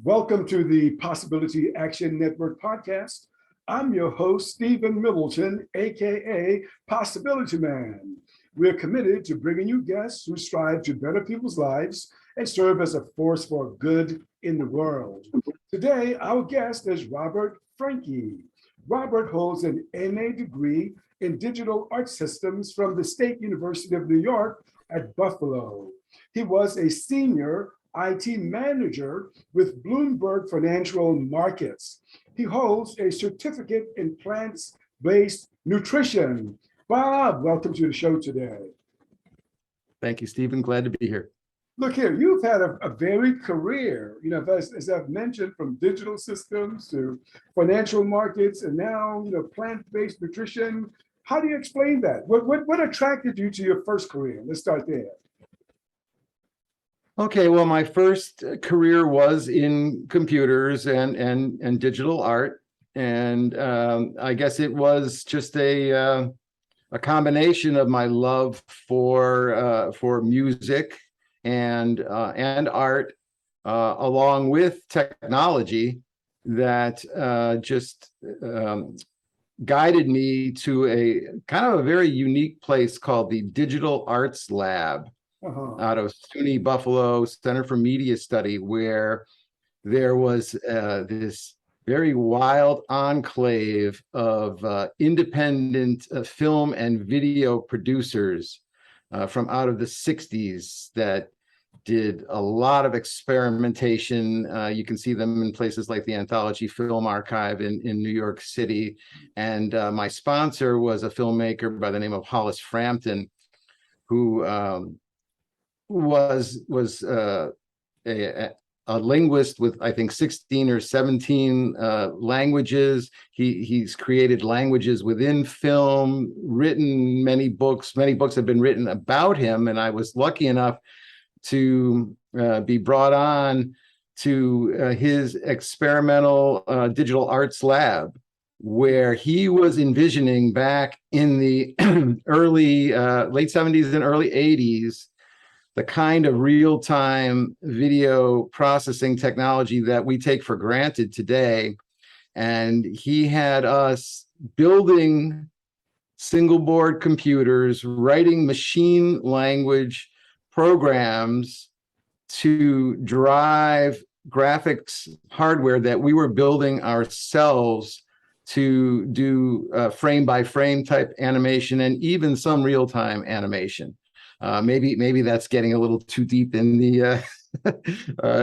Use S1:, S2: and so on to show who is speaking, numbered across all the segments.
S1: Welcome to the Possibility Action Network podcast. I'm your host, Stephen Middleton, aka Possibility Man. We're committed to bringing you guests who strive to better people's lives and serve as a force for good in the world. Today, our guest is Robert Franki. Robert holds an MA degree in digital art systems from the State University of New York at Buffalo. He was a senior IT manager with Bloomberg Financial Markets. He holds a certificate in plant-based nutrition. Bob, welcome to the show today.
S2: Thank you, Stephen. Glad to be here.
S1: Look here, you've had a varied career, as I've mentioned, from digital systems to financial markets and now, plant-based nutrition. How do you explain that? What attracted you to your first career? Let's start there.
S2: Okay, well, my first career was in computers and digital art, and I guess it was just a combination of my love for music and art, along with technology, that just guided me to a kind of a very unique place called the Digital Arts Lab. Out of SUNY Buffalo Center for Media Study, where there was this very wild enclave of independent film and video producers from out of the 60s that did a lot of experimentation. You can see them in places like the Anthology Film Archive in New York City. And my sponsor was a filmmaker by the name of Hollis Frampton, who was a linguist with, I think, 16 or 17 languages. He's created languages within film, written many books. Many books have been written about him, and I was lucky enough to be brought on to his experimental digital arts lab, where he was envisioning back in the late 70s and early 80s, the kind of real-time video processing technology that we take for granted today. And he had us building single board computers, writing machine language programs to drive graphics hardware that we were building ourselves to do frame by frame type animation and even some real-time animation. Maybe that's getting a little too deep in the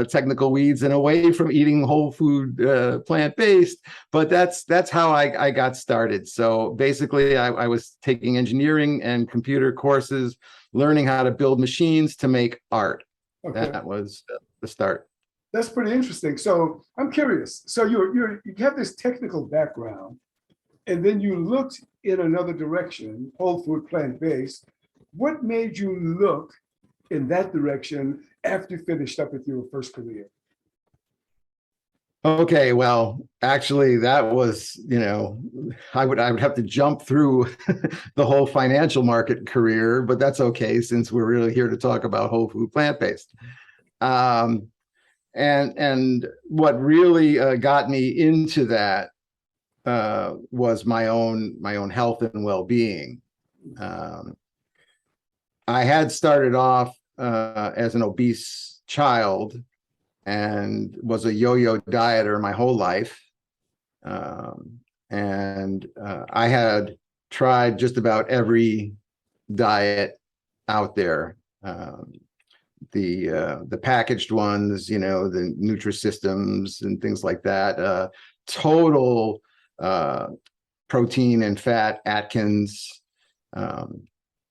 S2: technical weeds and away from eating whole food, plant-based, but that's how I got started. So basically, I was taking engineering and computer courses, learning how to build machines to make art. Okay. That was the start.
S1: That's pretty interesting. So I'm curious. So you have this technical background, and then you looked in another direction, whole food, plant-based. What made you look in that direction after you finished up with your first career?
S2: Okay, well, actually, that was, I would have to jump through the whole financial market career, but that's okay since we're really here to talk about whole food plant-based. And what really got me into that was my own health and well-being. I had started off as an obese child and was a yo-yo dieter my whole life. And I had tried just about every diet out there. The packaged ones, the Nutrisystems and things like that. Total protein and fat Atkins.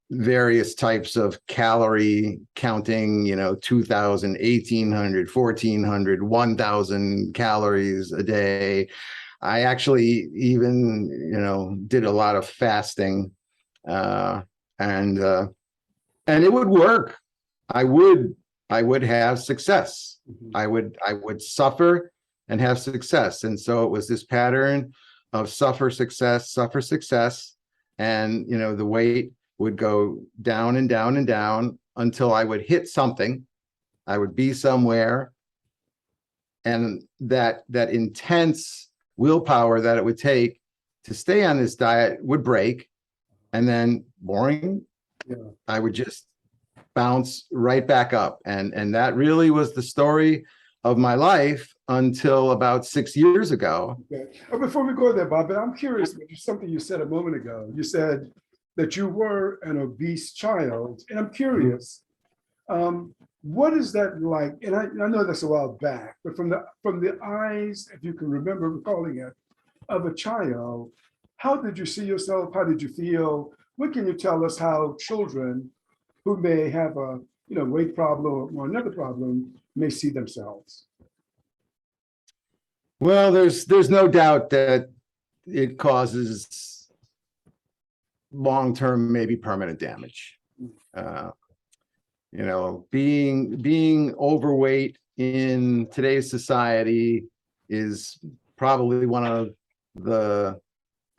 S2: Various types of calorie counting, 2,000, 1,800, 1,400, 1,000 calories a day. I actually even, did a lot of fasting, and it would work. I would have success. Mm-hmm. I would suffer and have success. And so it was this pattern of suffer, success, and, the weight would go down and down and down until I would hit something. I would be somewhere and that intense willpower that it would take to stay on this diet would break, and then boring, I would just bounce right back up. And that really was the story of my life until about 6 years ago.
S1: Okay. Before we go there, Bob, but I'm curious, something you said a moment ago. You said that you were an obese child, and I'm curious, what is that like? And I know that's a while back, but from the eyes, if you can remember recalling it, of a child, how did you see yourself? How did you feel? What can you tell us how children who may have a weight problem or another problem may see themselves?
S2: Well, there's no doubt that it causes long-term, maybe permanent damage. Being overweight in today's society is probably one of the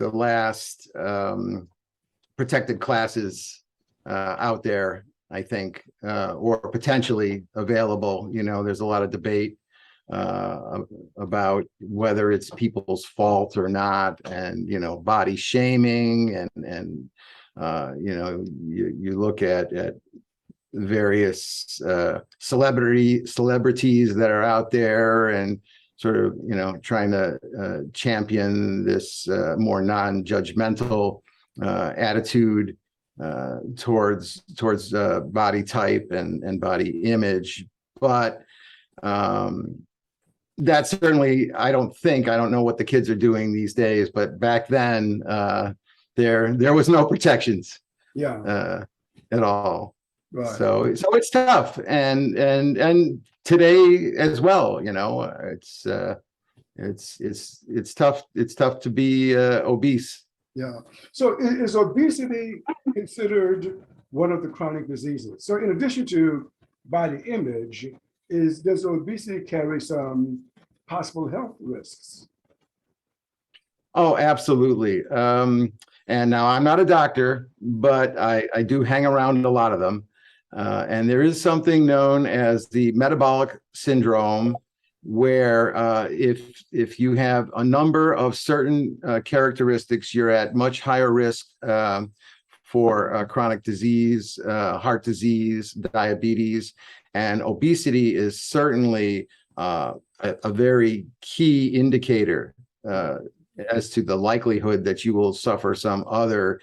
S2: last protected classes out there, I think, or potentially available. There's a lot of debate about whether it's people's fault or not, and body shaming, and you look at various celebrities that are out there and sort of trying to champion this more non-judgmental attitude towards body type and body image. But that certainly, I don't know what the kids are doing these days, but back then there was no protections at all. Right. So it's tough, and today as well, it's tough. It's tough to be obese.
S1: Yeah. So is obesity considered one of the chronic diseases? So in addition to body image, does obesity carry some possible health risks?
S2: Oh, absolutely. And now I'm not a doctor, but I do hang around a lot of them. And there is something known as the metabolic syndrome, where if you have a number of certain characteristics, you're at much higher risk for chronic disease, heart disease, diabetes, and obesity is certainly a very key indicator as to the likelihood that you will suffer some other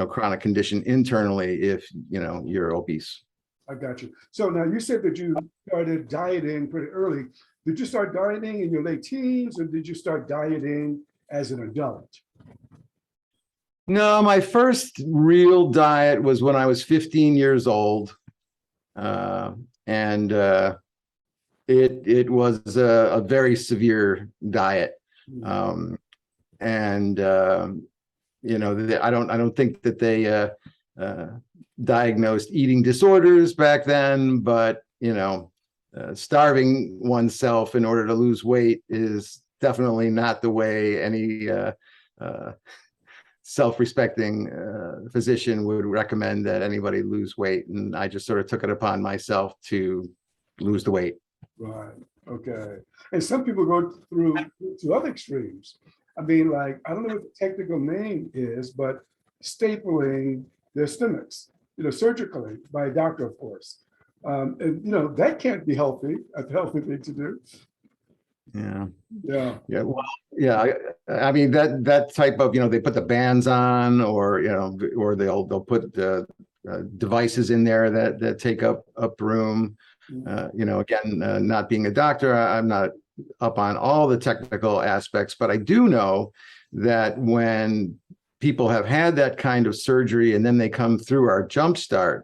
S2: chronic condition internally if you're obese.
S1: I got you. So now you said that you started dieting pretty early. Did you start dieting in your late teens, or did you start dieting as an adult?
S2: No, my first real diet was when I was 15 years old, and it was a very severe diet, and I don't think that they diagnosed eating disorders back then, but starving oneself in order to lose weight is definitely not the way any self-respecting physician would recommend that anybody lose weight. And I just sort of took it upon myself to lose the weight.
S1: Right. Okay. And some people go through to other extremes. I mean, like, I don't know what the technical name is, but stapling their stomachs, surgically by a doctor, of course. And that can't be healthy. A healthy thing to do.
S2: Yeah.
S1: Well,
S2: yeah. I mean, that type of, they put the bands on, or they'll put devices in there that take up room. Again, not being a doctor, I'm not up on all the technical aspects, but I do know that when people have had that kind of surgery and then they come through our Jumpstart,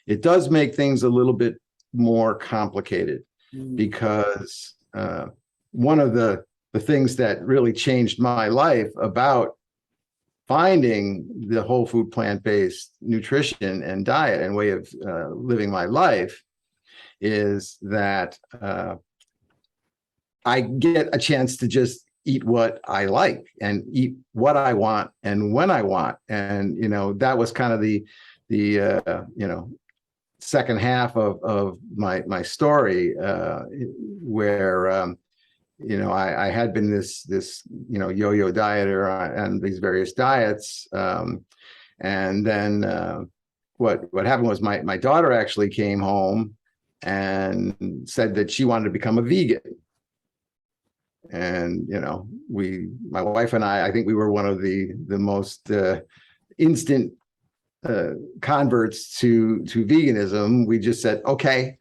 S2: it does make things a little bit more complicated, because one of the things that really changed my life about finding the whole food plant-based nutrition and diet and way of living my life is that I get a chance to just eat what I like and eat what I want and when I want. And, that was kind of the second half of my story, where I had been this yo-yo dieter on these various diets, and then what happened was my daughter actually came home and said that she wanted to become a vegan. And my wife and I think we were one of the most instant converts to veganism. We just said okay,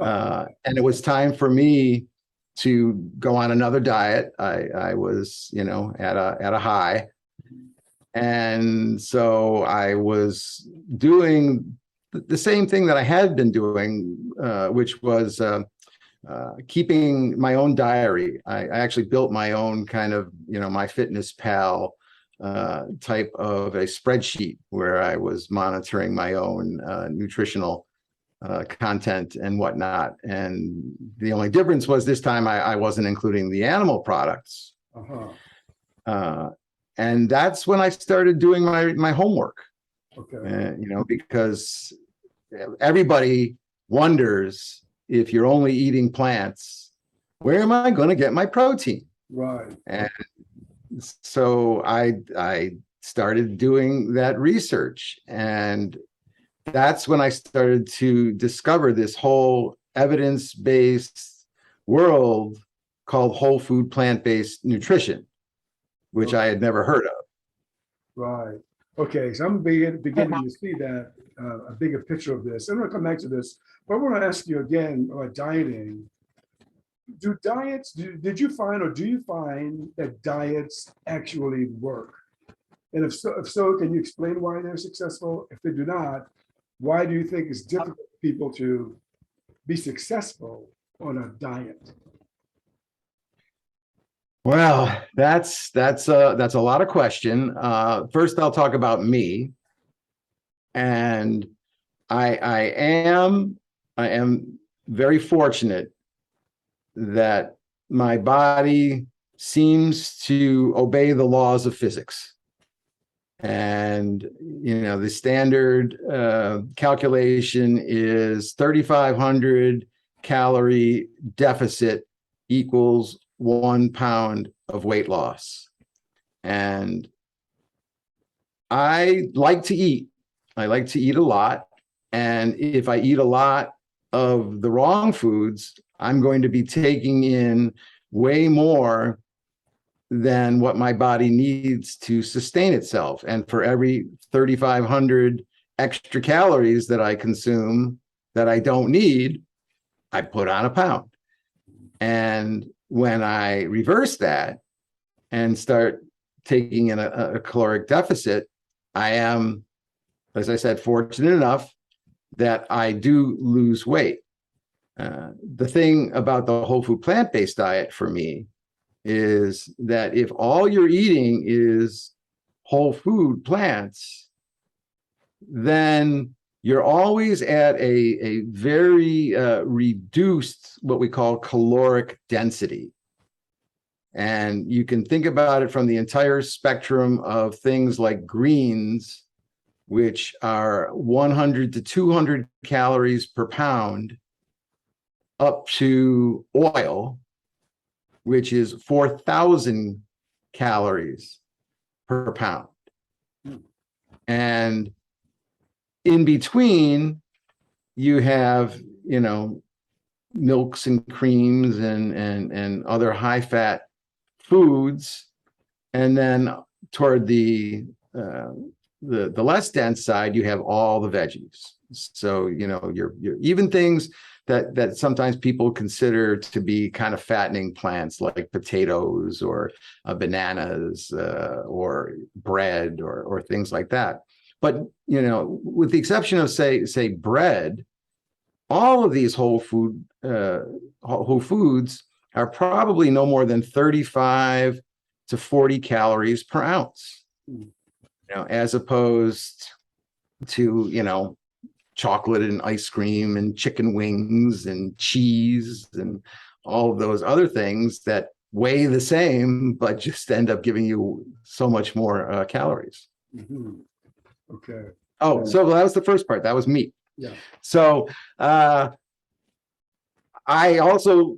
S2: and it was time for me to go on another diet. I was at a high, and so I was doing the same thing that I had been doing, which was keeping my own diary. I actually built my own kind of, my Fitness Pal type of a spreadsheet where I was monitoring my own nutritional content and whatnot. And the only difference was this time I wasn't including the animal products. And that's when I started doing my homework. Okay. Because everybody wonders, if you're only eating plants, where am I going to get my protein?
S1: Right.
S2: And so I started doing that research, and that's when I started to discover this whole evidence-based world called whole food plant-based nutrition, which I had never heard of.
S1: Right. Okay. So I'm beginning to see that a bigger picture of this. I'm going to come back to this, but I want to ask you again about dieting. Did you find, or do you find that diets actually work? And if so, can you explain why they're successful? If they do not, why do you think it's difficult for people to be successful on a diet?
S2: Well, that's a lot of question. First, I'll talk about me, and I am very fortunate that my body seems to obey the laws of physics. And the standard calculation is 3,500 calorie deficit equals 1 pound of weight loss. And I like to eat. I like to eat a lot. And if I eat a lot of the wrong foods, I'm going to be taking in way more than what my body needs to sustain itself. And for every 3,500 extra calories that I consume that I don't need, I put on a pound. And when I reverse that and start taking in a caloric deficit, I am, as I said, fortunate enough that I do lose weight. The thing about the whole food plant-based diet for me is that if all you're eating is whole food plants, then you're always at a very reduced, what we call caloric density. And you can think about it from the entire spectrum of things like greens, which are 100 to 200 calories per pound, up to oil, which is 4,000 calories per pound. And in between, you have, milks and creams and other high fat foods. And then toward the less dense side, you have all the veggies. So, you're even things that sometimes people consider to be kind of fattening plants, like potatoes or bananas or bread or things like that. But, with the exception of say bread, all of these whole foods are probably no more than 35 to 40 calories per ounce, as opposed to, chocolate and ice cream and chicken wings and cheese and all of those other things that weigh the same, but just end up giving you so much more calories.
S1: Mm-hmm. Okay.
S2: Oh, so that was the first part. That was meat.
S1: Yeah.
S2: So I also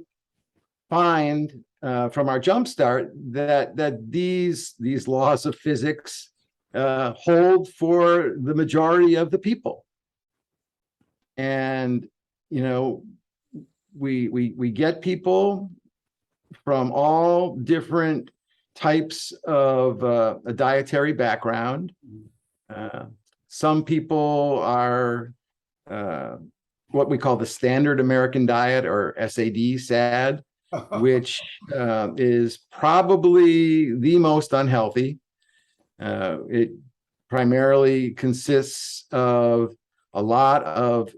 S2: find from our Jumpstart that these laws of physics hold for the majority of the people. And, you know, we get people from all different types of a dietary background. Some people are what we call the standard American diet, or SAD, which is probably the most unhealthy. It primarily consists of a lot of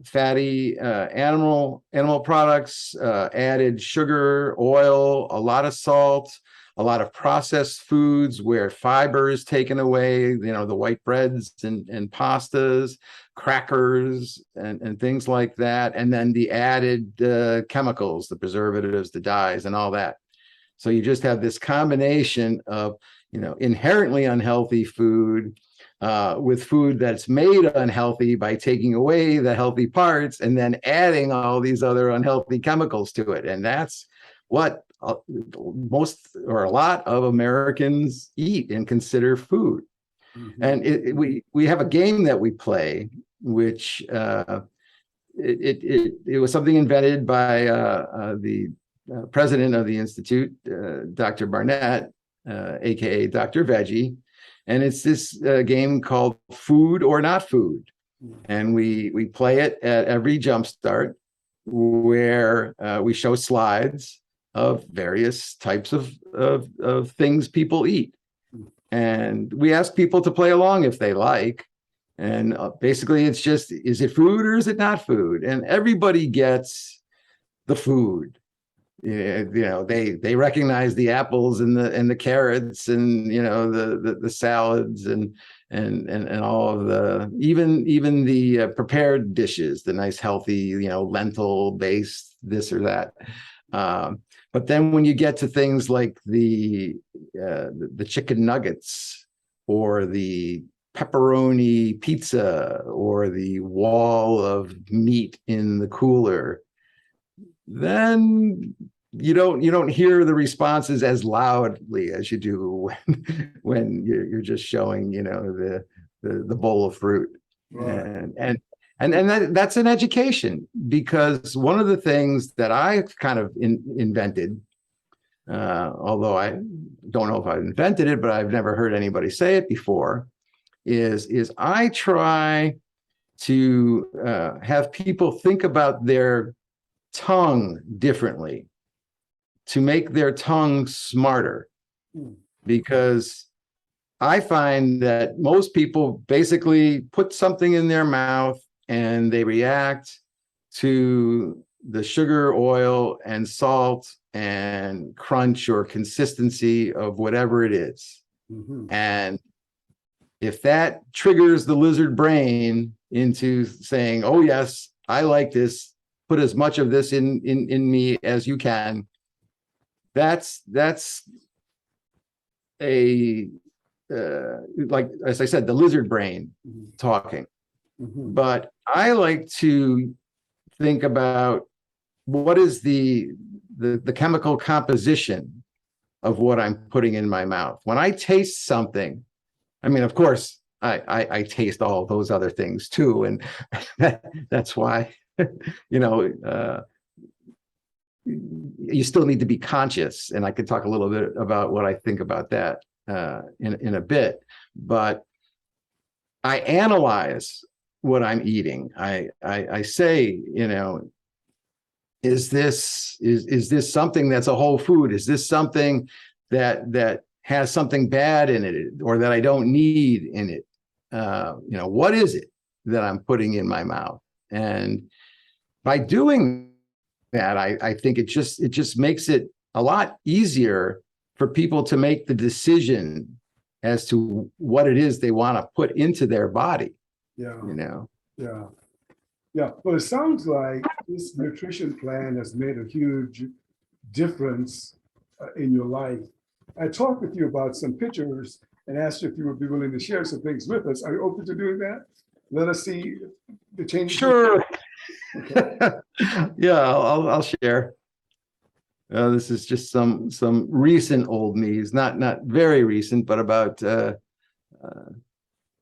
S2: fatty animal products, added sugar, oil, a lot of salt, a lot of processed foods where fiber is taken away, you know, the white breads and pastas, crackers, and things like that. And then the added chemicals, the preservatives, the dyes, and all that. So you just have this combination of, you know, inherently unhealthy food with food that's made unhealthy by taking away the healthy parts and then adding all these other unhealthy chemicals to it. And that's what most or a lot of Americans eat and consider food. Mm-hmm. And we have a game that we play, which it was something invented by the president of the Institute, Dr. Barnett, aka Dr. Veggie. And it's this game called Food or Not Food. And we play it at every Jumpstart, where we show slides of various types of things people eat. And we ask people to play along if they like. And basically it's just, is it food or is it not food? And everybody gets the food. You know, they recognize the apples and the carrots and, you know, the salads and all of the even the prepared dishes, the nice healthy, you know, lentil based this or that. But then when you get to things like the chicken nuggets or the pepperoni pizza or the wall of meat in the cooler, then you don't hear the responses as loudly as you do when you're just showing, you know, the bowl of fruit. Right. And that's an education, because one of the things that I kind of invented, although I don't know if I've invented it, but I've never heard anybody say it before, is I try to have people think about their tongue differently, to make their tongue smarter, because I find that most people basically put something in their mouth and they react to the sugar, oil, and salt and crunch or consistency of whatever it is. Mm-hmm. And if that triggers the lizard brain into saying, oh yes, I like this, put as much of this in me as you can, that's a like, as I said, the lizard brain talking. Mm-hmm. But I like to think about what is the chemical composition of what I'm putting in my mouth. When I taste something, I mean, of course, I taste all those other things too, and that's why, you know, you still need to be conscious, and I could talk a little bit about what I think about that in a bit. But I analyze what I'm eating. I say, you know, is this something that's a whole food? Is this something that has something bad in it, or that I don't need in it? You know, what is it that I'm putting in my mouth? And by doing that, I think it just makes it a lot easier for people to make the decision as to what it is they want to put into their body. Yeah. You know?
S1: Yeah. Yeah. Well, it sounds like this nutrition plan has made a huge difference in your life. I talked with you about some pictures and asked you if you would be willing to share some things with us. Are you open to doing that? Let us see The change?
S2: Sure.
S1: Okay.
S2: Yeah, I'll share. This is just some recent old me's, not very recent, but about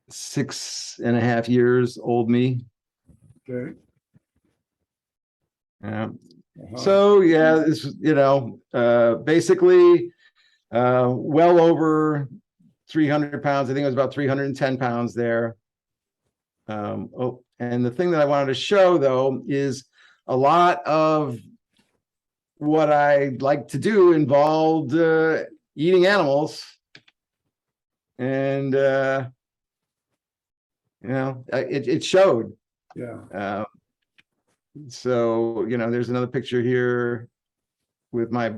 S2: 6.5 years old me.
S1: Okay.
S2: Yeah.
S1: Uh-huh.
S2: So yeah, this basically well over 300 pounds. I think it was about 310 pounds there. Oh, and the thing that I wanted to show though is a lot of what I like to do involved eating animals, and it showed.
S1: Yeah.
S2: So there's another picture here with my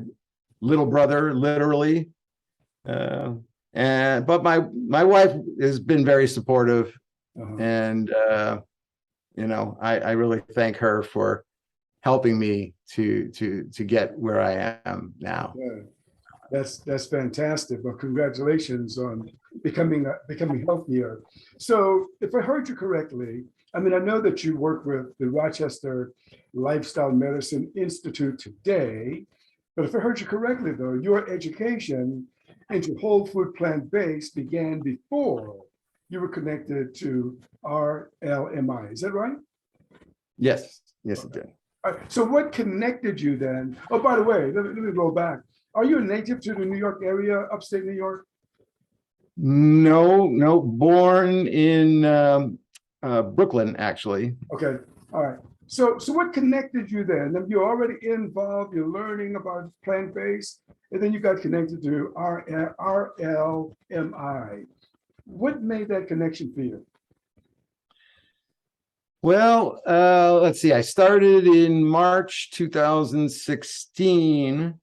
S2: little brother, literally, but my wife has been very supportive,
S1: Uh-huh.
S2: and I really thank her for helping me to get where I am now.
S1: Yeah. That's fantastic. Well, congratulations on becoming healthier. So, if I heard you correctly, I mean, I know that you work with the Rochester Lifestyle Medicine Institute today, but if I heard you correctly, though, your education into whole food plant-based began before you were connected to RLMI. Is that right?
S2: Yes, it did.
S1: All right. So, what connected you then? Oh, by the way, let me roll back. Are you a native to the New York area, upstate New York?
S2: No, born in Brooklyn, actually.
S1: Okay, all right. So what connected you then? You're already involved, you're learning about plant-based, and then you got connected to RLMI. What made that connection for you?
S2: Well, let's see. I started in March 2016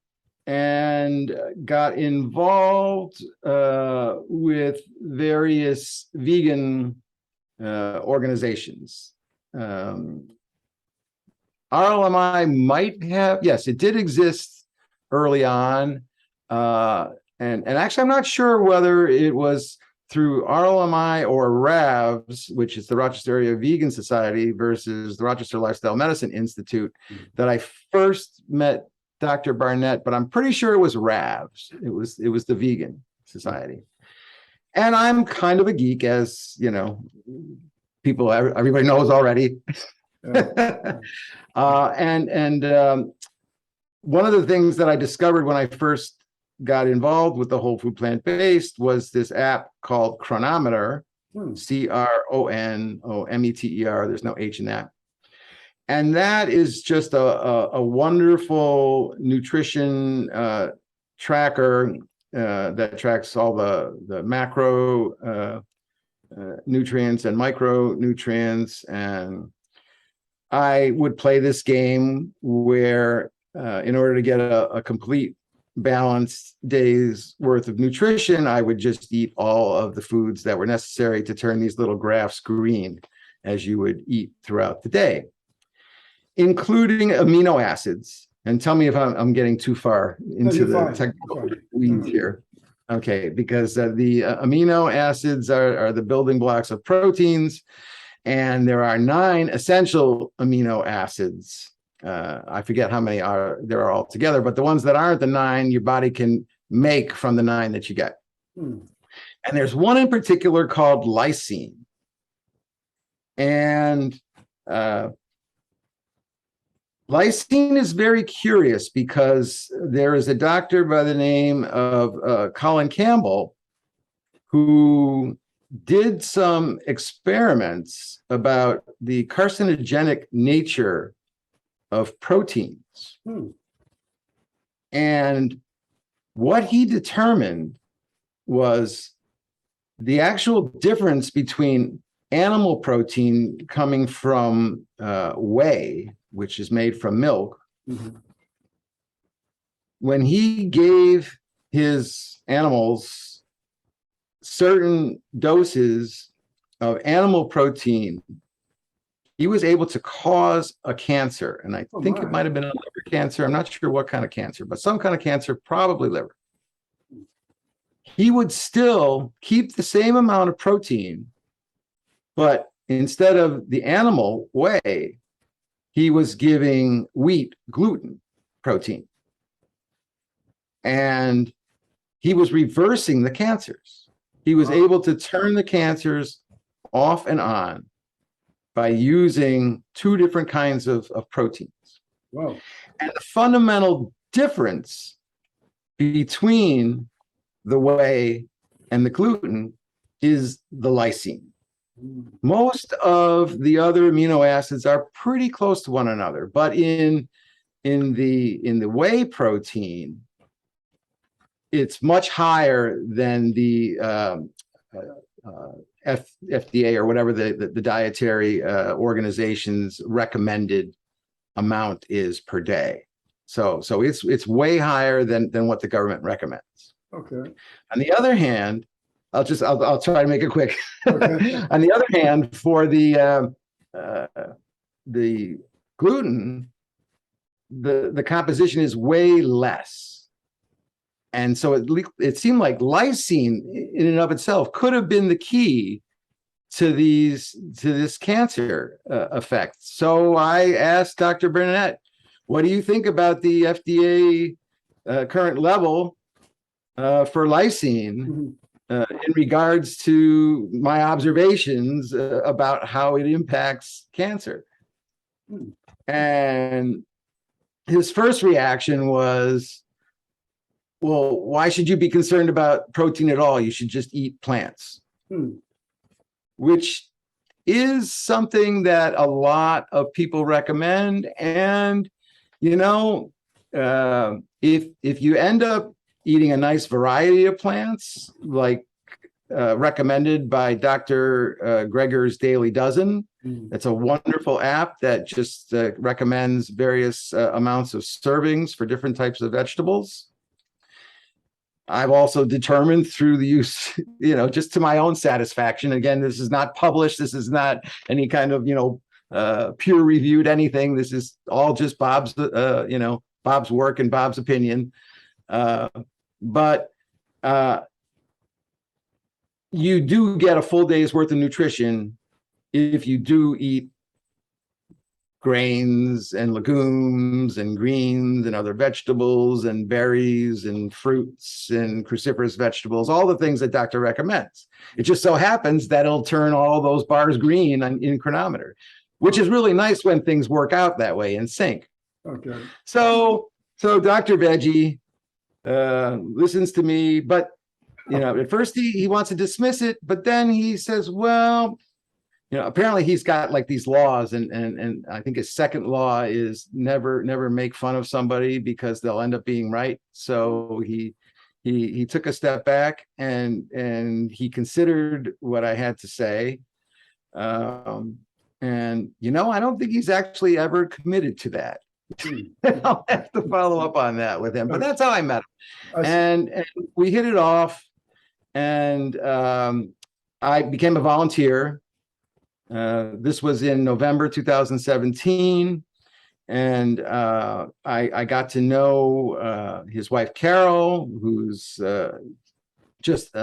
S2: and got involved with various vegan organizations. RLMI might have, yes, it did exist early on. And actually, I'm not sure whether it was through RLMI or RAVS, which is the Rochester Area Vegan Society, versus the Rochester Lifestyle Medicine Institute, that I first met Dr. Barnett, but I'm pretty sure it was RAVS. It was the Vegan Society. And I'm kind of a geek, as everybody knows already. One of the things that I discovered when I first got involved with the whole food plant-based was this app called Chronometer, CRONOMETER. There's no H in that. And that is just a wonderful nutrition tracker that tracks all the macro nutrients and micronutrients. And I would play this game where in order to get a complete balanced day's worth of nutrition, I would just eat all of the foods that were necessary to turn these little graphs green as you would eat throughout the day, including amino acids. And tell me if I'm getting too far into the technical weeds here. Okay, because the amino acids are the building blocks of proteins, and there are 9 essential amino acids. I forget how many there are altogether, but the ones that aren't the 9, your body can make from the 9 that you get. And there's one in particular called lysine. And lysine is very curious because there is a doctor by the name of Colin Campbell who did some experiments about the carcinogenic nature of proteins. And what he determined was the actual difference between animal protein coming from whey, which is made from milk. When he gave his animals certain doses of animal protein, he was able to cause a cancer. And I think it might have been a liver cancer. I'm not sure what kind of cancer, but some kind of cancer, probably liver. He would still keep the same amount of protein, but instead of the animal whey, he was giving wheat gluten protein. And he was reversing the cancers. He was able to turn the cancers off and on by using two different kinds of proteins.
S1: Wow.
S2: And the fundamental difference between the whey and the gluten is the lysine. Most of the other amino acids are pretty close to one another, but in the whey protein, it's much higher than the FDA or whatever the dietary organization's recommended amount is per day. So it's way higher than what the government recommends.
S1: Okay.
S2: On the other hand, I'll try to make it quick.
S1: Okay.
S2: On the other hand, for the gluten, the composition is way less. And so it seemed like lysine in and of itself could have been the key to this cancer effect. So I asked Dr. Burnett, what do you think about the FDA current level for lysine in regards to my observations about how it impacts cancer? And his first reaction was, well, why should you be concerned about protein at all? You should just eat plants, which is something that a lot of people recommend. And, if you end up eating a nice variety of plants, like recommended by Dr. Greger's Daily Dozen, it's a wonderful app that just recommends various amounts of servings for different types of vegetables. I've also determined through the use, just to my own satisfaction. Again, this is not published. This is not any kind of, peer reviewed anything. This is all just Bob's, Bob's work and Bob's opinion. But you do get a full day's worth of nutrition if you do eat grains and legumes and greens and other vegetables and berries and fruits and cruciferous vegetables, all the things that doctor recommends. It just so happens that it'll turn all those bars green in Chronometer, which is really nice when things work out that way in sync.
S1: Okay.
S2: So Dr. Veggie listens to me, but at first he wants to dismiss it, but then he says, well, apparently he's got like these laws, and I think his second law is never make fun of somebody because they'll end up being right. So he took a step back and he considered what I had to say. And I don't think he's actually ever committed to that. I'll have to follow up on that with him, but that's how I met him. And we hit it off, and I became a volunteer. This was in November 2017, and I got to know his wife Carol, who's just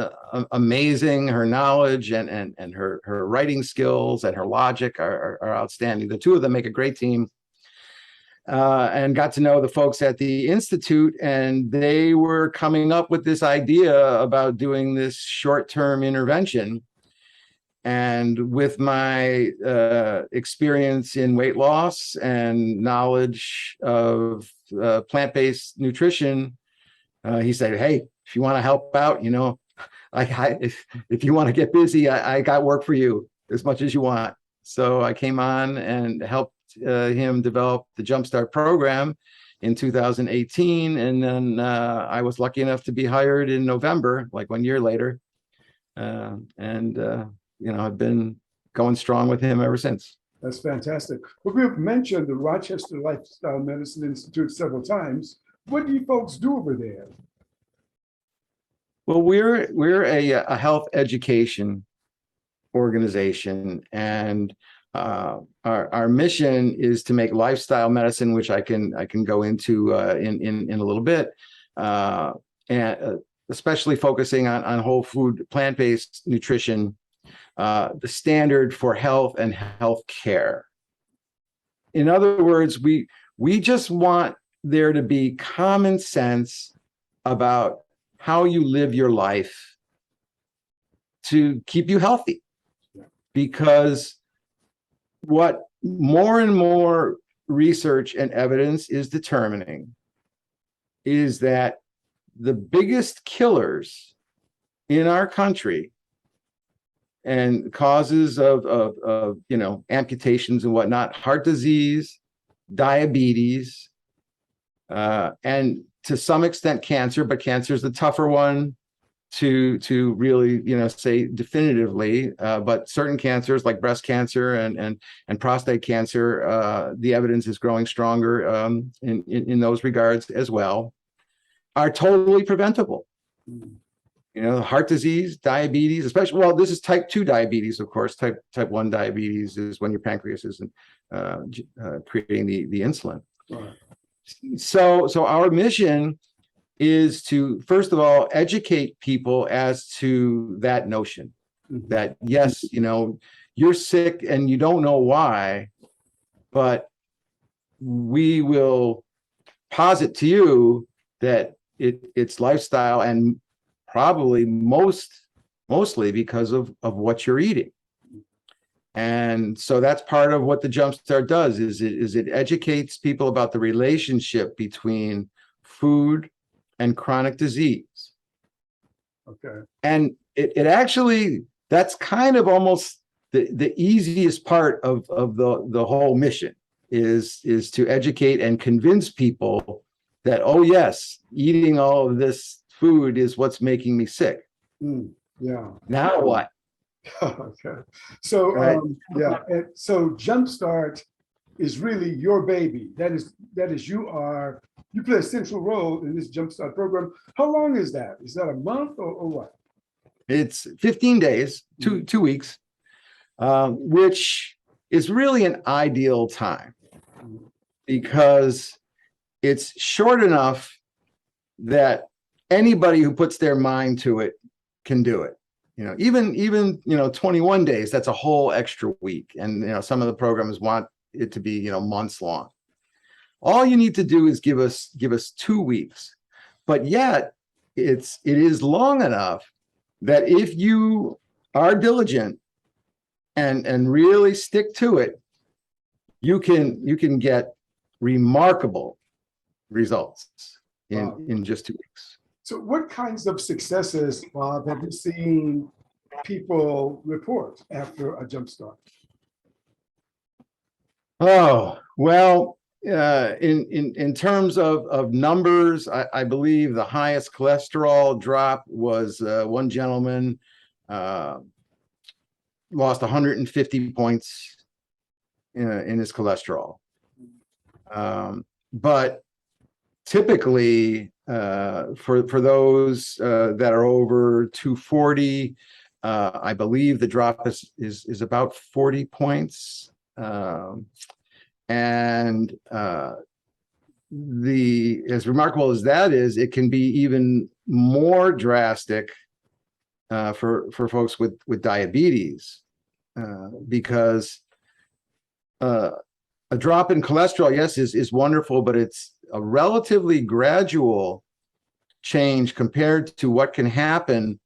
S2: amazing. Her knowledge and her writing skills and her logic are outstanding. The two of them make a great team. And got to know the folks at the Institute, and they were coming up with this idea about doing this short-term intervention. And with my experience in weight loss and knowledge of plant-based nutrition, he said, hey, if you want to help out, if you want to get busy, I got work for you as much as you want. So I came on and helped him develop the Jumpstart program in 2018. And then I was lucky enough to be hired in November, like 1 year later. I've been going strong with him ever since.
S1: That's fantastic. Well, we've mentioned the Rochester Lifestyle Medicine Institute several times. What do you folks do over there?
S2: Well, we're a health education organization, and our mission is to make lifestyle medicine, which I can go into in a little bit, and especially focusing on whole food, plant-based nutrition, the standard for health and health care. In other words, we just want there to be common sense about how you live your life to keep you healthy. Because what more and more research and evidence is determining is that the biggest killers in our country and causes of amputations and whatnot, heart disease, diabetes, and to some extent cancer, but cancer is the tougher one to really say definitively. But certain cancers like breast cancer and prostate cancer, the evidence is growing stronger in those regards as well, are totally preventable. Heart disease, diabetes, especially, well, this is type 2 diabetes, of course. Type 1 diabetes is when your pancreas isn't creating the insulin. Right. So our mission is to, first of all, educate people as to that notion that, yes, you're sick and you don't know why, but we will posit to you that it's lifestyle and probably mostly because of what you're eating. And so that's part of what the Jumpstart does is it educates people about the relationship between food and chronic disease. Okay. And it actually, that's kind of almost the easiest part of the whole mission is to educate and convince people that, oh yes, eating all of this food is what's making me sick.
S1: Yeah.
S2: Now what?
S1: Okay. So
S2: right?
S1: And so Jumpstart is really your baby. That is you play a central role in this Jumpstart program. How long is that? Is that a month or what?
S2: It's 15 days, two weeks, which is really an ideal time because it's short enough that anybody who puts their mind to it can do it. Even 21 days, that's a whole extra week. And, some of the programs want it to be, months long. All you need to do is give us 2 weeks, but yet it is long enough that if you are diligent and really stick to it, you can get remarkable results in just 2 weeks.
S1: So what kinds of successes, Bob, have you seen people report after a Jumpstart?
S2: Oh, well, in terms of numbers, I believe the highest cholesterol drop was one gentleman lost 150 points in his cholesterol. But typically, for those that are over 240, I believe the drop is about 40 points. And as remarkable as that is, it can be even more drastic for folks with diabetes, because a drop in cholesterol, yes, is wonderful, but it's a relatively gradual change compared to what can happen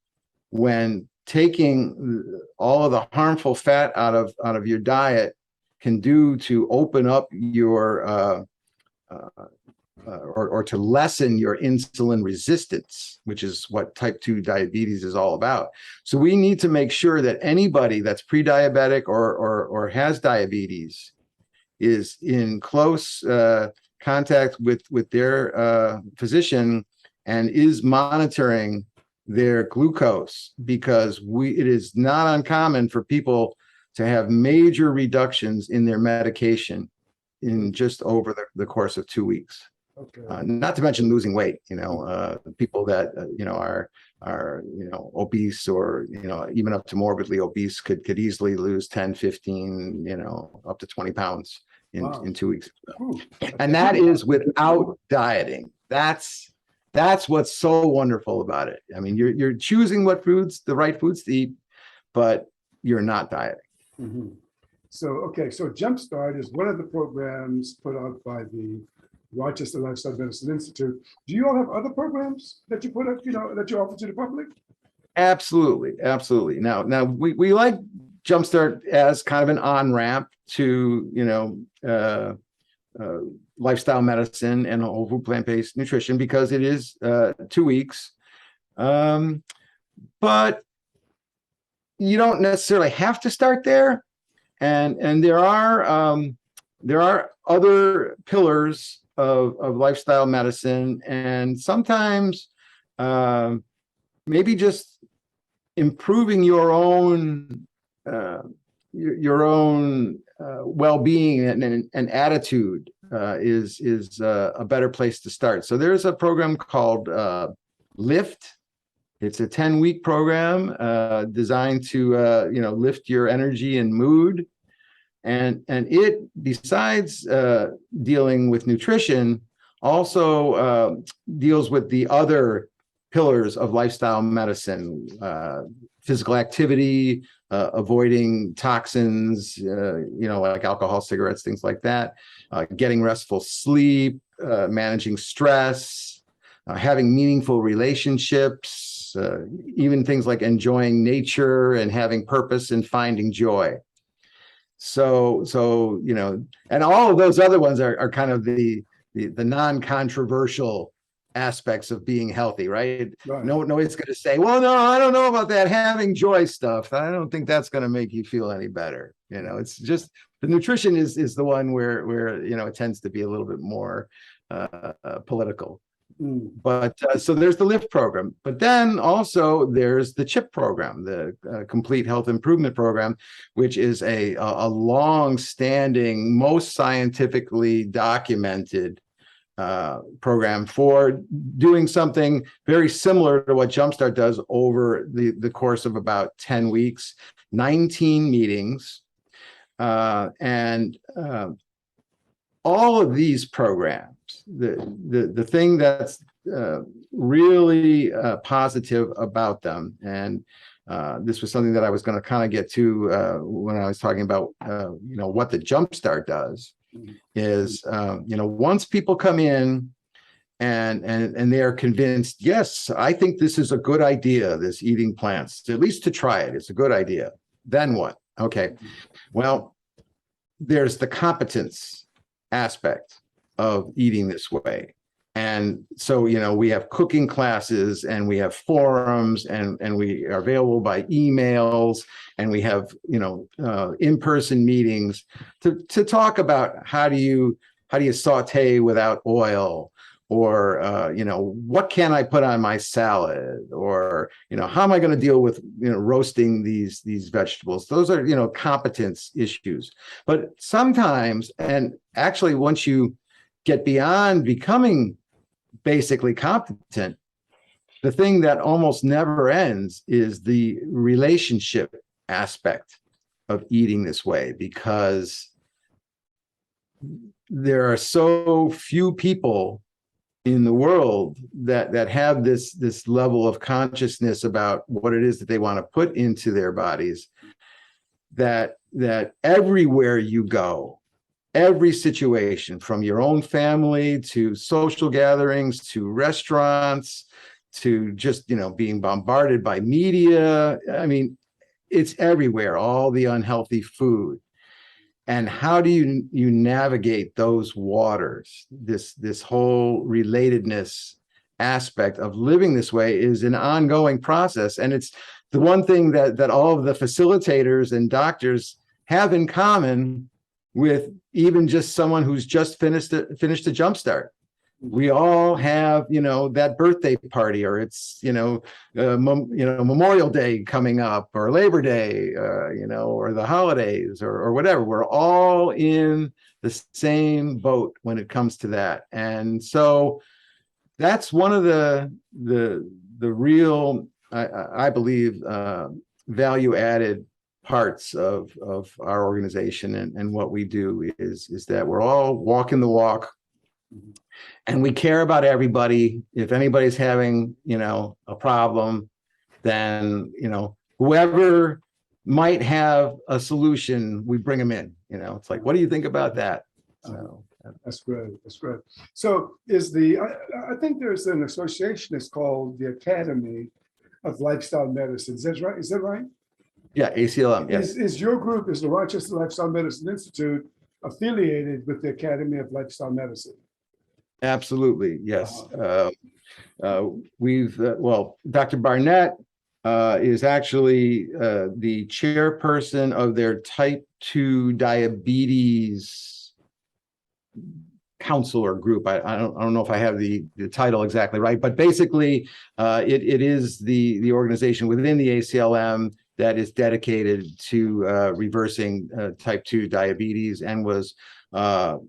S2: when taking all of the harmful fat out of your diet can do to open up your or to lessen your insulin resistance, which is what type 2 diabetes is all about. So we need to make sure that anybody that's pre-diabetic or has diabetes is in close contact with their physician and is monitoring their glucose, because it is not uncommon for people to have major reductions in their medication in just over the course of 2 weeks. Okay. Not to mention losing weight. People that are obese or even up to morbidly obese could easily lose 10, 15, up to 20 pounds in 2 weeks. Ooh. And that is without dieting. That's what's so wonderful about it. I mean, you're choosing the right foods to eat, but you're not dieting.
S1: Mhm. So, okay, so Jumpstart is one of the programs put out by the Rochester Lifestyle Medicine Institute. Do you all have other programs that you put up, that you offer to the public?
S2: Absolutely, absolutely. Now we like Jumpstart as kind of an on-ramp to, lifestyle medicine and whole food plant-based nutrition because it is 2 weeks. But you don't necessarily have to start there. And there are other pillars of lifestyle medicine, and sometimes maybe just improving your own well-being and attitude is a better place to start. So there's a program called Lift. It's a 10-week program designed to lift your energy and mood, and it, besides dealing with nutrition, also deals with the other pillars of lifestyle medicine: physical activity, avoiding toxins, like alcohol, cigarettes, things like that, getting restful sleep, managing stress, having meaningful relationships, even things like enjoying nature and having purpose and finding joy. So and all of those other ones are kind of the non-controversial aspects of being healthy, right?
S1: Right.
S2: Nobody's going to say, well, no, I don't know about that having joy stuff. I don't think that's going to make you feel any better. It's just the nutrition is the one where it tends to be a little bit more political. But so there's the LIFT program, but then also there's the CHIP program, the Complete Health Improvement Program, which is a long-standing, most scientifically documented program for doing something very similar to what Jumpstart does over the course of about 10 weeks, 19 meetings, and all of these programs. The thing that's really positive about them, and this was something that I was going to kind of get to when I was talking about what the Jumpstart does, is once people come in and they are convinced, yes, I think this is a good idea, this eating plants, at least to try it, it's a good idea. Then what? Okay, well, there's the competence aspect of eating this way. And so, we have cooking classes, and we have forums, and we are available by emails, and we have, in-person meetings to talk about how do you saute without oil, or, what can I put on my salad, or, how am I going to deal with, roasting these vegetables? Those are, competence issues. But sometimes, and actually once you get beyond becoming basically competent, the thing that almost never ends is the relationship aspect of eating this way, because there are so few people in the world that have this level of consciousness about what it is that they want to put into their bodies, that everywhere you go, every situation, from your own family to social gatherings to restaurants to just being bombarded by media, I mean, it's everywhere, all the unhealthy food. And how do you navigate those waters? This whole relatedness aspect of living this way is an ongoing process, and it's the one thing that all of the facilitators and doctors have in common with even just someone who's just finished a Jumpstart. We all have, that birthday party, or it's, Memorial Day coming up, or Labor Day, or the holidays, or whatever. We're all in the same boat when it comes to that. And so that's one of the real, I believe, value added parts of our organization and what we do is that we're all walking the walk, and we care about everybody. If anybody's having a problem, then whoever might have a solution, we bring them in. It's like, what do you think about that? So
S1: that's great. That's great. So I think there's an association. It's called the Academy of Lifestyle Medicine. Is that right? Is that right?
S2: Yeah, ACLM. Yes.
S1: Is your group, is the Rochester Lifestyle Medicine Institute, affiliated with the Academy of Lifestyle Medicine?
S2: Absolutely. Yes. Dr. Barnett is actually the chairperson of their type 2 diabetes council or group. I don't know if I have the title exactly right, but basically it is the organization within the ACLM that is dedicated to reversing type 2 diabetes, and was the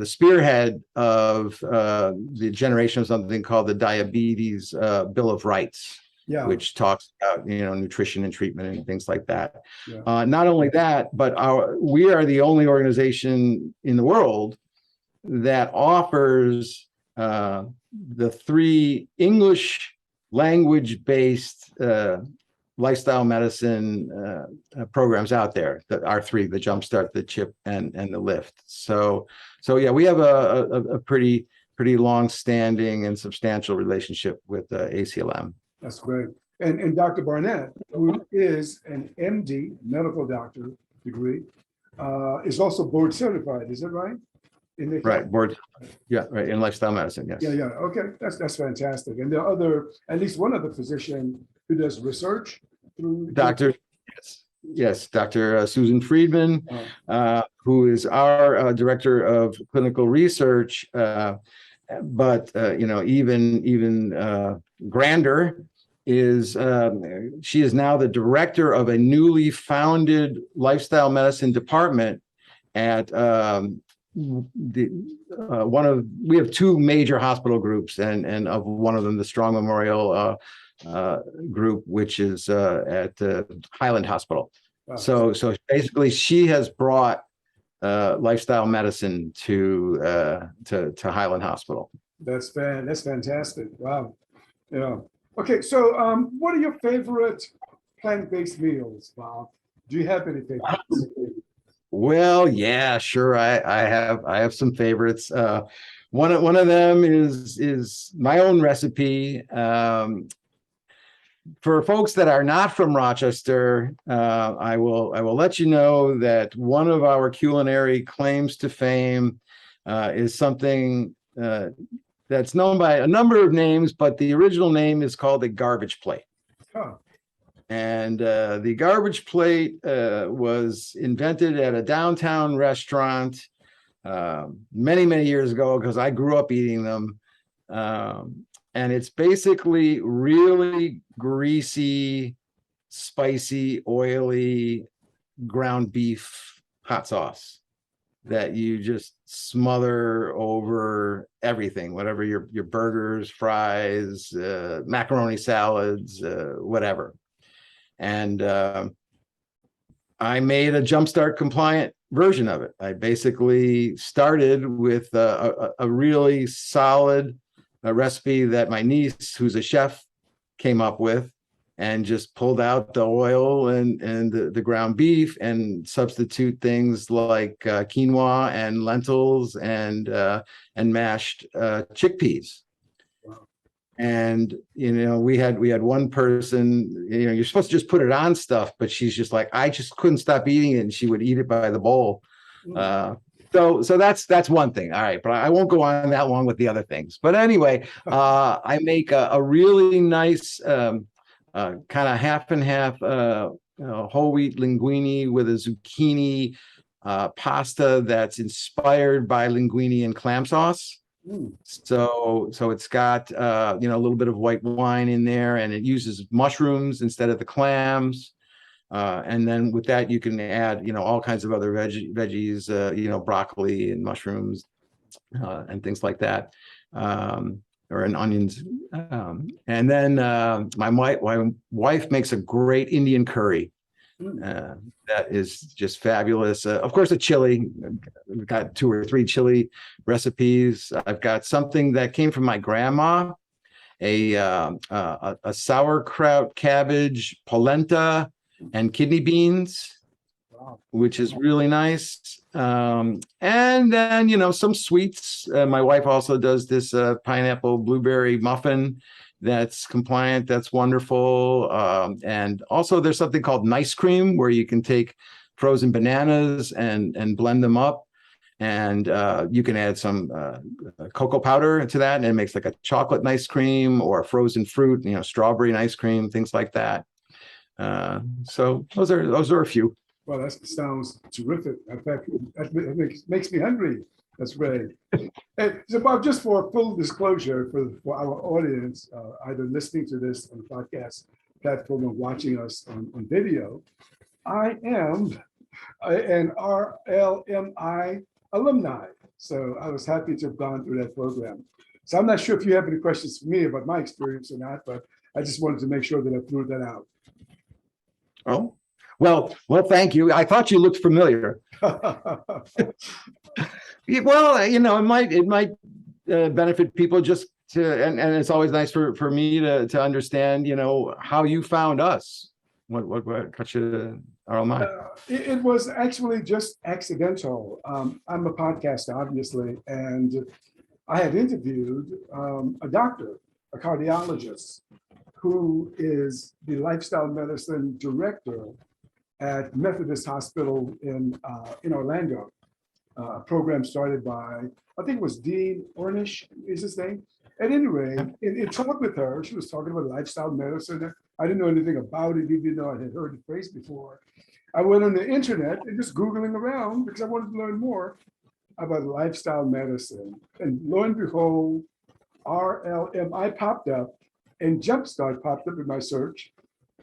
S2: spearhead of the generation of something called the Diabetes Bill of Rights, which talks about nutrition and treatment and things like that. Not only that, but we are the only organization in the world that offers the 3 English language-based lifestyle medicine programs out there, that are 3: the Jumpstart, the CHIP, and the Lift. So yeah, we have a pretty long-standing and substantial relationship with ACLM.
S1: That's great. And Dr. Barnett, who is an MD, medical doctor degree, is also board certified. Is that right?
S2: Right, board. Yeah, right, in lifestyle medicine. Yes.
S1: Yeah. Okay, that's fantastic. And there are at least one other physician who does research through
S2: Dr. Yes, Dr. Susan Friedman, who is our director of clinical research. But even grander is she is now the director of a newly founded lifestyle medicine department at we have 2 major hospital groups, and of one of them, the Strong Memorial group, which is at Highland Hospital. Wow. So basically, she has brought lifestyle medicine to Highland Hospital. That's
S1: fantastic. Wow. Yeah. Okay. So, what are your favorite plant-based meals, Bob? Do you have any favorites?
S2: Well, yeah, sure. I have some favorites. One of them is my own recipe. For folks that are not from Rochester, I will let you know that one of our culinary claims to fame is something that's known by a number of names, but the original name is called a garbage plate. Huh. And the garbage plate was invented at a downtown restaurant many years ago, because I grew up eating them. And it's basically really greasy, spicy, oily ground beef hot sauce that you just smother over everything, whatever your burgers, fries, macaroni salads, whatever. And I made a Jumpstart compliant version of it. I basically started with a really solid recipe that my niece, who's a chef, came up with, and just pulled out the oil and the ground beef, and substitute things like quinoa and lentils and mashed chickpeas. And we had one person, you're supposed to just put it on stuff, but she's just like, I just couldn't stop eating it, and she would eat it by the bowl. So that's one thing. All right, but I won't go on that long with the other things. But anyway, I make a really nice kind of half and half whole wheat linguine with a zucchini pasta that's inspired by linguine and clam sauce. So it's got a little bit of white wine in there, and it uses mushrooms instead of the clams. And then with that, you can add, all kinds of other veggies, broccoli and mushrooms and things like that, or onions. And then my wife makes a great Indian curry that is just fabulous. Of course, a chili. We've got 2 or 3 chili recipes. I've got something that came from my grandma, a sauerkraut cabbage polenta and kidney beans,
S1: Wow.
S2: which is really nice. And then, some sweets. My wife also does this pineapple blueberry muffin that's compliant. That's wonderful. And also there's something called nice cream where you can take frozen bananas and blend them up. And you can add some cocoa powder to that, and it makes like a chocolate ice cream or frozen fruit, strawberry ice cream, things like that. So those are a few.
S1: Well, that sounds terrific. In fact, that makes me hungry. That's great. And so, Bob, just for full disclosure for our audience, either listening to this on the podcast platform or watching us on video, I am an RLMI alumni. So I was happy to have gone through that program. So I'm not sure if you have any questions for me about my experience or not, but I just wanted to make sure that I threw that out.
S2: Oh, well, thank you. I thought you looked familiar. Well, it might benefit people just to, and it's always nice for me to understand, how you found us. What got you to RLMI?
S1: It was actually just accidental. I'm a podcaster, obviously, and I had interviewed a doctor, a cardiologist, who is the lifestyle medicine director at Methodist Hospital in Orlando. A program started by, I think it was Dean Ornish is his name. At any rate, in talk with her, she was talking about lifestyle medicine. I didn't know anything about it, even though I had heard the phrase before. I went on the internet and just Googling around because I wanted to learn more about lifestyle medicine. And lo and behold, RLMI popped up and Jumpstart popped up in my search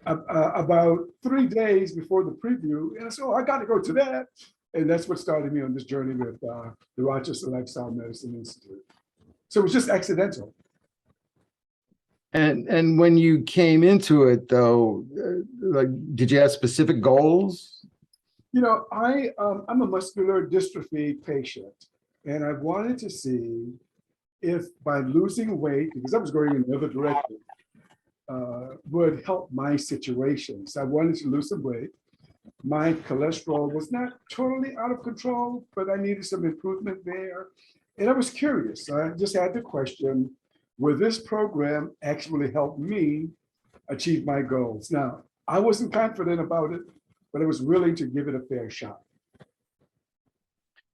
S1: about 3 days before the preview. And I said, oh, I got to go to that. And that's what started me on this journey with the Rochester Lifestyle Medicine Institute. So it was just accidental.
S2: And when you came into it, though, did you have specific goals?
S1: I'm a muscular dystrophy patient, and I wanted to see if by losing weight, because I was going in another direction, would help my situation. So I wanted to lose some weight. My cholesterol was not totally out of control, but I needed some improvement there. And I was curious. So I just had the question, will this program actually help me achieve my goals? Now, I wasn't confident about it, but I was willing to give it a fair shot.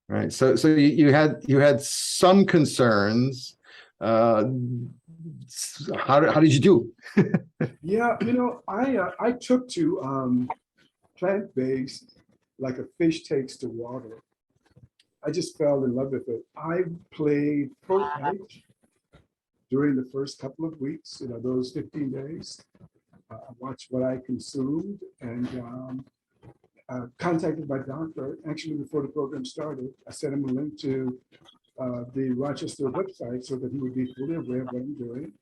S2: Right. So you had some concerns. How did you do?
S1: Yeah, I took to plant-based like a fish takes to water. I just fell in love with it. I played Fortnite during the first couple of weeks, those 15 days. I watched what I consumed and contacted my doctor actually before the program started. I sent him a link to the Rochester website so that he would be fully aware of what I'm doing.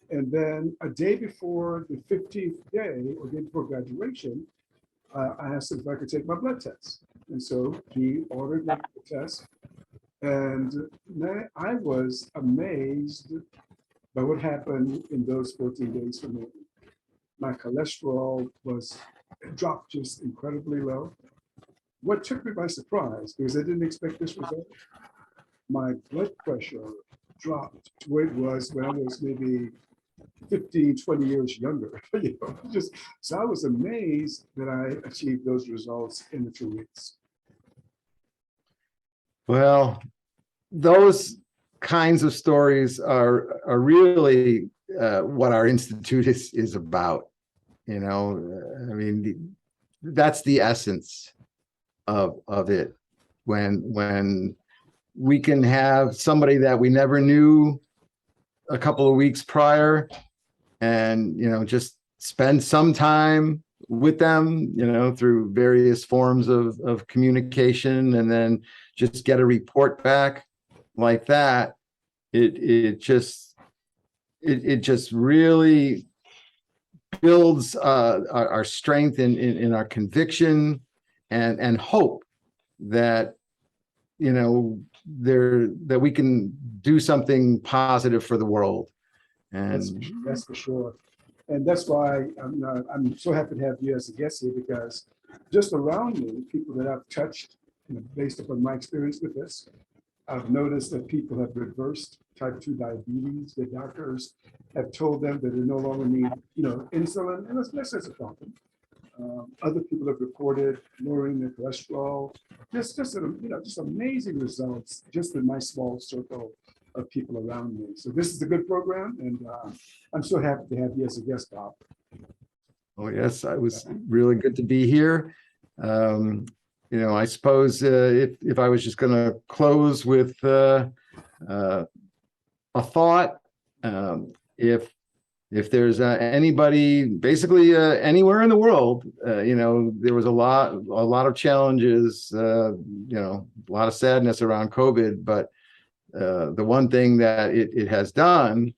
S1: And then a day before the 15th day, or day before graduation, I asked him if I could take my blood test. And so he ordered the test. And I was amazed by what happened in those 14 days for me. My cholesterol dropped just incredibly low. What took me by surprise, because I didn't expect this result, my blood pressure dropped to where it was when I was maybe 15, 20 years younger. So I was amazed that I achieved those results in the 2 weeks.
S2: Well, those kinds of stories are really what our institute is about. I mean, that's the essence of it. When we can have somebody that we never knew a couple of weeks prior, and just spend some time with them, through various forms of communication, and then just get a report back like that. It just really builds our strength in our conviction and hope that that we can do something positive for the world. And
S1: that's for sure. And that's why I'm so happy to have you as a guest here, because just around me, people that I've touched, based upon my experience with this, I've noticed that people have reversed type 2 diabetes. The doctors have told them that they no longer need, insulin, and that's just a problem. Other people have reported lowering their cholesterol. Just amazing results just in my small circle of people around me. So this is a good program, and I'm so happy to have you as a guest, Bob.
S2: Oh, yes, I was really good to be here. I suppose if I was just going to close with a thought, if there's anybody, basically anywhere in the world, there was a lot of challenges, a lot of sadness around COVID, but the one thing that it has done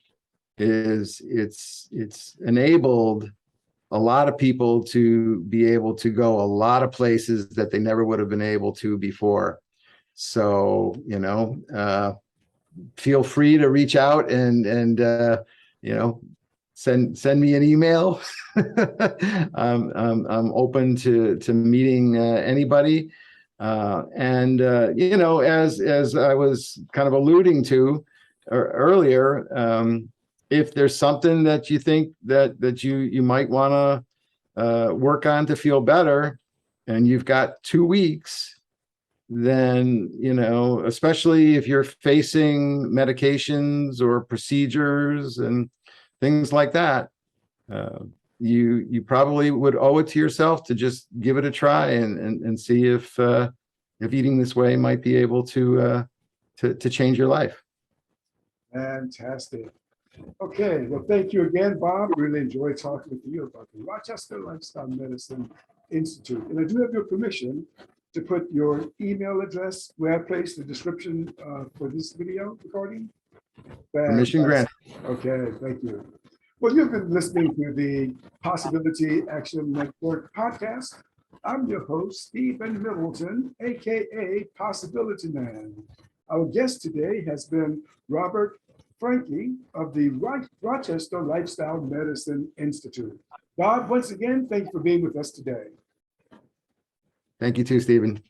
S2: is it's enabled a lot of people to be able to go a lot of places that they never would have been able to before. So, feel free to reach out and send me an email. I'm open to meeting anybody. As I was kind of alluding to earlier, if there's something that you think that you might want to work on to feel better, and you've got 2 weeks, then, especially if you're facing medications or procedures and things like that, you probably would owe it to yourself to just give it a try and see if eating this way might be able to change your life.
S1: Fantastic. Okay, well, thank you again, Bob. Really enjoyed talking with you about the Rochester Lifestyle Medicine Institute. And I do have your permission to put your email address where I place the description for this video recording.
S2: Permission granted.
S1: Okay, thank you. Well, you've been listening to the Possibility Action Network podcast. I'm your host, Stephen Middleton, aka Possibility Man. Our guest today has been Robert Franki of the Rochester Lifestyle Medicine Institute. Bob, once again, thanks for being with us today.
S2: Thank you too, Stephen.